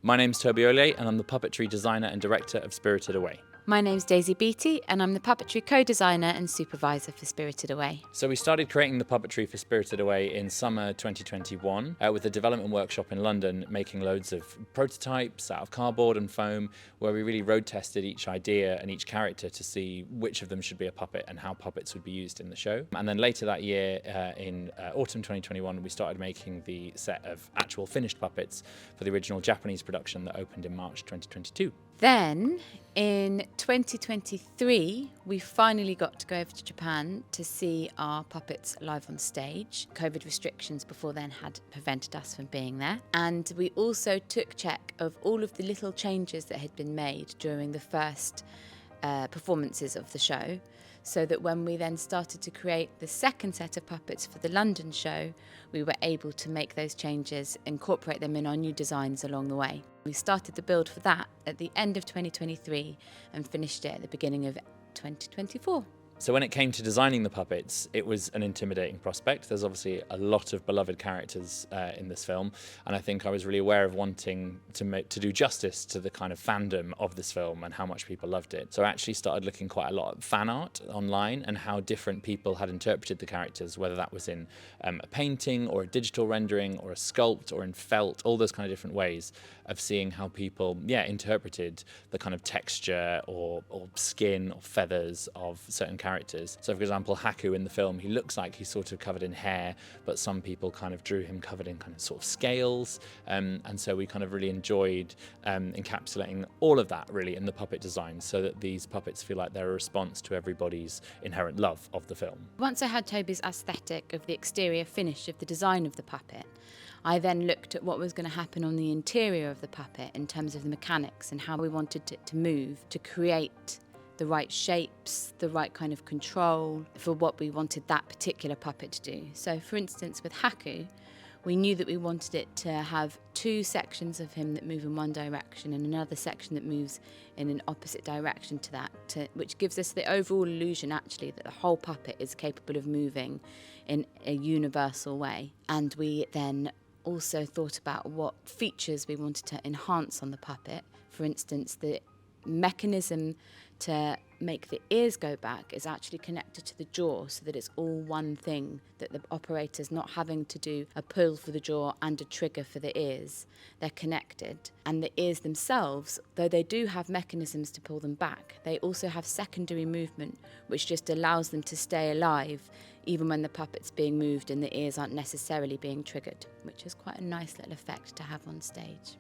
My name's Toby Olié, and I'm the puppetry designer and director of Spirited Away. My name's Daisy Beattie, and I'm the puppetry co-designer and supervisor for Spirited Away. So we started creating the puppetry for Spirited Away in summer 2021 with a development workshop in London, making loads of prototypes out of cardboard and foam, where we really road tested each idea and each character to see which of them should be a puppet and how puppets would be used in the show. And then later that year, in autumn 2021, we started making the set of actual finished puppets for the original Japanese production that opened in March 2022. Then, in 2023, we finally got to go over to Japan to see our puppets live on stage. COVID restrictions before then had prevented us from being there. And we also took check of all of the little changes that had been made during the first performances of the show, so that when we then started to create the second set of puppets for the London show, we were able to make those changes, incorporate them in our new designs along the way. We started the build for that at the end of 2023 and finished it at the beginning of 2024. So when it came to designing the puppets, it was an intimidating prospect. There's obviously a lot of beloved characters in this film, and I think I was really aware of wanting to do justice to the kind of fandom of this film and how much people loved it. So I actually started looking quite a lot at fan art online and how different people had interpreted the characters, whether that was in a painting or a digital rendering or a sculpt or in felt, all those kind of different ways of seeing how people interpreted the kind of texture or skin or feathers of certain characters. So for example, Haku in the film, he looks like he's sort of covered in hair, but some people kind of drew him covered in kind of sort of scales. And so we kind of really enjoyed encapsulating all of that really in the puppet design, so that these puppets feel like they're a response to everybody's inherent love of the film. Once I had Toby's aesthetic of the exterior finish of the design of the puppet, I then looked at what was going to happen on the interior of the puppet in terms of the mechanics and how we wanted it to move to create the right shapes, the right kind of control for what we wanted that particular puppet to do. So for instance, with Haku, we knew that we wanted it to have two sections of him that move in one direction and another section that moves in an opposite direction to that, which gives us the overall illusion actually that the whole puppet is capable of moving in a universal way. And we then also thought about what features we wanted to enhance on the puppet. For instance, the mechanism to make the ears go back is actually connected to the jaw, so that it's all one thing, that the operator's not having to do a pull for the jaw and a trigger for the ears. They're connected. And the ears themselves, though they do have mechanisms to pull them back, they also have secondary movement, which just allows them to stay alive even when the puppet's being moved and the ears aren't necessarily being triggered, which is quite a nice little effect to have on stage.